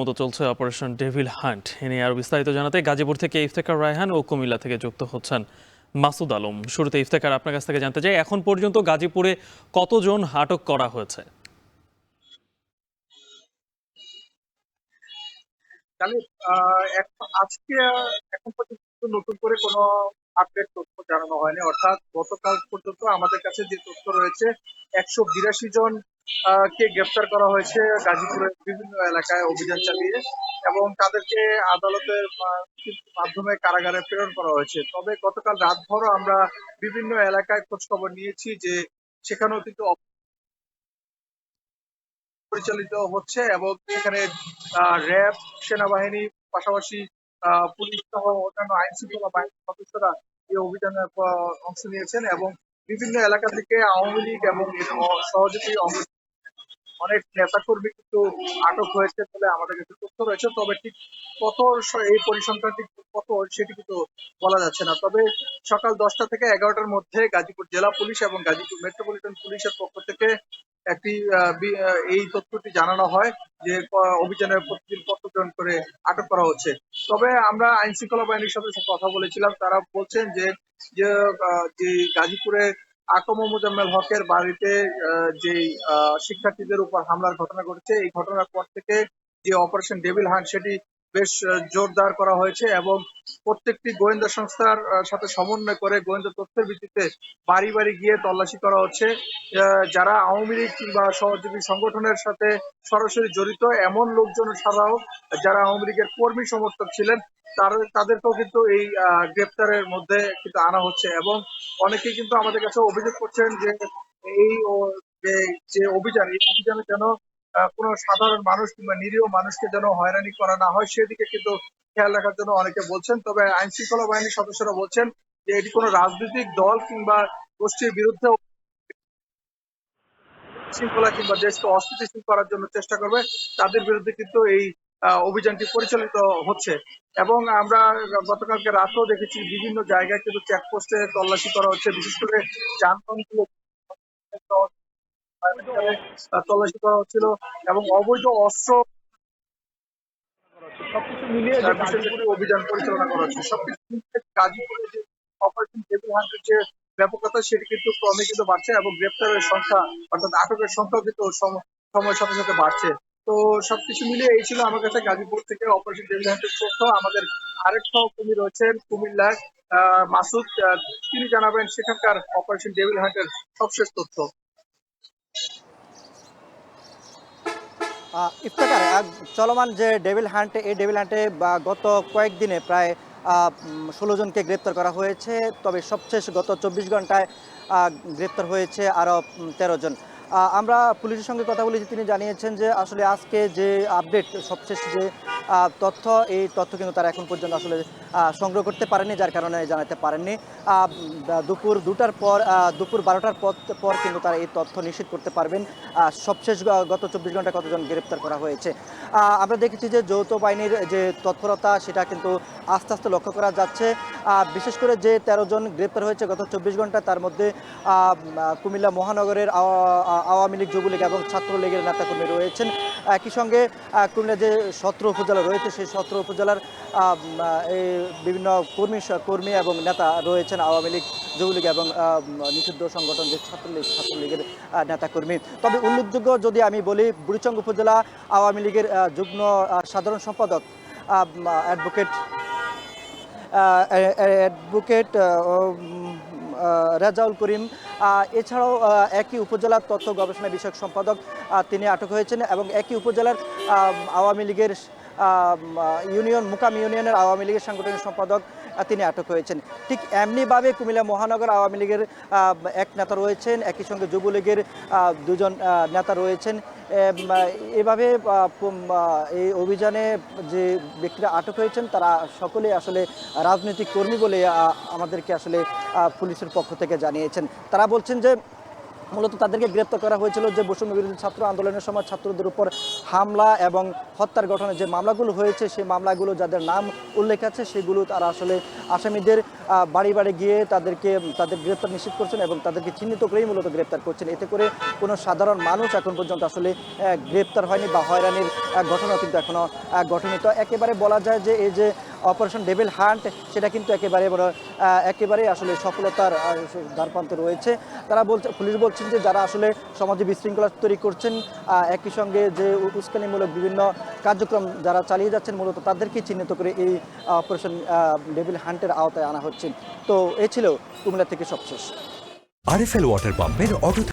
মতো চলছে operation devil hunt. এ নিয়ে আরো বিস্তারিত জানাতে গাজীপুর থেকে ইফতেখার রায়হান ও কুমিল্লা থেকে যুক্ত হচ্ছেন মাসুদ আলম। শুরুতে ইফতেখার, আপনার কাছ থেকে জানতে চাই, এখন পর্যন্ত গাজীপুরে কতজন আটক করা হয়েছে? আজকে এখন পর্যন্ত নতুন করে কোনো আপডেট তথ্য জানানো হয়নি। অর্থাৎ গতকাল পর্যন্ত আমাদের কাছে যে তথ্য রয়েছে, 182 জন কে গ্রেফতার করা হয়েছে গাজীপুরের বিভিন্ন এলাকায় অভিযান চালিয়ে, এবং তাদেরকে আদালতের মাধ্যমে কারাগারে প্রেরণ করা হয়েছে। তবে গতকাল রাতভরও আমরা বিভিন্ন এলাকায় খোঁজ খবর নিয়েছি যে সেখানেও কিন্তু পরিচালিত হচ্ছে, এবং সেখানে র্যাব, সেনাবাহিনী, পাশাপাশি পুলিশ সহ অন্যান্য আইন শৃঙ্খলা বাহিনীর সদস্যরা এই অভিযানে অংশ নিয়েছেন, এবং বিভিন্ন এলাকা থেকে আওয়ামী লীগ এবং এর সহযোগী অনেক নেতাকর্মী কিন্তু আটক হয়েছে বলে আমাদের কাছে তথ্য রয়েছে। তবে ঠিক কত এই পরিসংখ্যান ঠিক কত সেটি কিন্তু বলা যাচ্ছে না। তবে সকাল 10টা থেকে 11টার মধ্যে গাজীপুর জেলা পুলিশ এবং গাজীপুর মেট্রোপলিটন পুলিশের পক্ষ থেকে একটি এই তথ্যটি জানানো হয় যে অভিযানে প্রতিদিন কতজন করে আটক করা হচ্ছে। তবে আমরা আইন শৃঙ্খলা বাহিনীর সাথে কথা বলেছিলাম, তারা বলছেন যে যে যে গাজীপুরে আকম মোজাম্মেল হকের বাড়িতে যে শিক্ষার্থীদের উপর হামলার ঘটনা ঘটেছে, এই ঘটনার পর থেকে যে অপারেশন ডেভিল হান্ট সেটি বেশ জোরদার করা হয়েছে, এবং প্রত্যেকটি গোয়েন্দা সংস্থার সাথে সমন্বয় করে গোয়েন্দা তথ্যের ভিত্তিতে বাড়ি বাড়ি গিয়ে তল্লাশি করা হচ্ছে। যারা আওয়ামী লীগ কিংবা সহযোগী সংগঠনের সাথে সরাসরি জড়িত এমন লোকজন ছাড়াও যারা আওয়ামী লীগের কর্মী সমর্থক ছিলেন তাদেরকেও কিন্তু এই গ্রেপ্তারের মধ্যে কিন্তু আনা হচ্ছে, এবং অনেকেই কিন্তু আমাদের কাছে অভিযোগ করছেন যে এই যে অভিযান, এই অভিযানে যেন কোনো সাধারণ মানুষ কিংবা নিরীহ মানুষকে যেন হয়রানি করা না হয় সেদিকে কিন্তু খেয়াল রাখার জন্য অনেকে বলছেন। তবে আইন শৃঙ্খলা বাহিনীর সদস্যরা বলছেন যে এটি কোনো রাজনৈতিক দল কিংবা গোষ্ঠীর বিরুদ্ধে শৃঙ্খলা কিংবা দেশকে অস্থিতিশীল করার জন্য চেষ্টা করবে, তাদের বিরুদ্ধে কিন্তু এই অভিযানটি পরিচালিত হচ্ছে। এবং আমরা গতকালকে রাতেও দেখেছি বিভিন্ন জায়গায় কিন্তু চেকপোস্টে তল্লাশি করা হচ্ছে, বিশেষ করে যানবাহনগুলো তল্লাশি করা হচ্ছিল, এবং অবৈধ অস্ত্র সবকিছু মিলিয়ে যে গাজীপুরে অভিযান পরিচালনা করা হচ্ছে, সবকিছু মিলিয়ে গাজীপুরে যে অপারেশন টেবিল হান্টের যে ব্যাপকতা সেটি কিন্তু ক্রমে কিন্তু বাড়ছে, এবং গ্রেপ্তারের সংখ্যা অর্থাৎ আটকের সংখ্যা কিন্তু সময়ের সাথে সাথে বাড়ছে। তো সবকিছু মিলিয়ে এই ছিল আমার কাছে গাজীপুর থেকে অপারেশন টেবিল হান্টের তথ্য। আমাদের আরেক সহকর্মী রয়েছেন কুমিল্লার মাসুদ, তিনি জানাবেন সেখানকার অপারেশন টেবিল হান্টের সবশেষ তথ্য। ইফতেখার, চলমান যে ডেভিল হান্ট, এই ডেভিল হান্টে গত কয়েকদিনে প্রায় 16 জনকে গ্রেপ্তার করা হয়েছে। তবে সবশেষ গত 24 ঘন্টায় গ্রেপ্তার হয়েছে আরও 13 জন। আমরা পুলিশের সঙ্গে কথা বলেছি, তিনি জানিয়েছেন যে আসলে আজকে যে আপডেট, সবশেষ যে তথ্য, এই তথ্য কিন্তু তারা এখন পর্যন্ত আসলে সংগ্রহ করতে পারেনি, যার কারণে জানাতে পারেননি। দুপুর 2টার পর, দুপুর 12টার পর কিন্তু তারা এই তথ্য নিশ্চিত করতে পারবেন সবশেষ গত 24 ঘন্টায় কতজন গ্রেপ্তার করা হয়েছে। আমরা দেখেছি যে যৌথ বাহিনীর যে তৎপরতা সেটা কিন্তু আস্তে আস্তে লক্ষ্য করা যাচ্ছে। বিশেষ করে যে 13 জন গ্রেপ্তার হয়েছে গত 24 ঘন্টা, তার মধ্যে কুমিল্লা মহানগরের আওয়ামী লীগ, যুবলীগ এবং ছাত্রলীগের নেতাকর্মী রয়েছেন। একই সঙ্গে কুমিল্লা যে 17 উপজেলা রয়েছে, সেই 17 উপজেলার এই বিভিন্ন কর্মী এবং নেতা রয়েছেন, আওয়ামী লীগ, যুবলীগ এবং নিষিদ্ধ সংগঠন যে ছাত্রলীগের নেতাকর্মী। তবে উল্লেখযোগ্য যদি আমি বলি, বুড়িচং উপজেলা আওয়ামী লীগের যুগ্ম সাধারণ সম্পাদক অ্যাডভোকেট অ্যাডভোকেট রেজাউল করিম, এছাড়াও একই উপজেলার তথ্য গবেষণা বিষয়ক সম্পাদক তিনি আটক হয়েছেন, এবং একই উপজেলার আওয়ামী লীগের মুকাম ইউনিয়নের আওয়ামী লীগের সাংগঠনিক সম্পাদক তিনি আটক হয়েছেন। ঠিক এমনিভাবে কুমিল্লা মহানগর আওয়ামী লীগের এক নেতা রয়েছেন, একই সঙ্গে যুবলীগের 2 জন নেতা রয়েছেন। এভাবে এই অভিযানে যে ব্যক্তিরা আটক হয়েছেন তারা সকলেই আসলে রাজনৈতিক কর্মী বলে আমাদেরকে আসলে পুলিশের পক্ষ থেকে জানিয়েছেন। তারা বলছেন যে মূলত তাদেরকে গ্রেপ্তার করা হয়েছিল যে বৈষম্য বিরোধী ছাত্র আন্দোলনের সময় ছাত্রদের উপর হামলা এবং হত্যার ঘটনায় যে মামলাগুলো হয়েছে সেই মামলাগুলো যাদের নাম উল্লেখ আছে সেগুলো তারা আসলে আসামিদের বাড়ি বাড়ি গিয়ে তাদের গ্রেপ্তার নিশ্চিত করছেন এবং তাদেরকে চিহ্নিত করেই মূলত গ্রেপ্তার করছেন। এতে করে কোনো সাধারণ মানুষ এখন পর্যন্ত আসলে গ্রেপ্তার হয়নি বা হয়রানির ঘটনা কিন্তু এখনো ঘটেনি। তো একেবারে বলা যায় যে এই যে অপারেশন ডেভিল হান্ট সেটা কিন্তু একেবারে আসলে সফলতার দ্বারপ্রান্তে রয়েছে। পুলিশ বলছেন যে যারা আসলে সমাজে বিশৃঙ্খলা তৈরি করছেন, একই সঙ্গে যে উস্কানিমূলক বিভিন্ন কার্যক্রম যারা চালিয়ে যাচ্ছেন মূলত তাদেরকে চিহ্নিত করে এই অপারেশন ডেভিল হান্টের আওতায় আনা হচ্ছে। তো এই ছিল কুমিল্লা থেকে সবশেষ। আরএফএল ওয়াটার পাম্পের অটো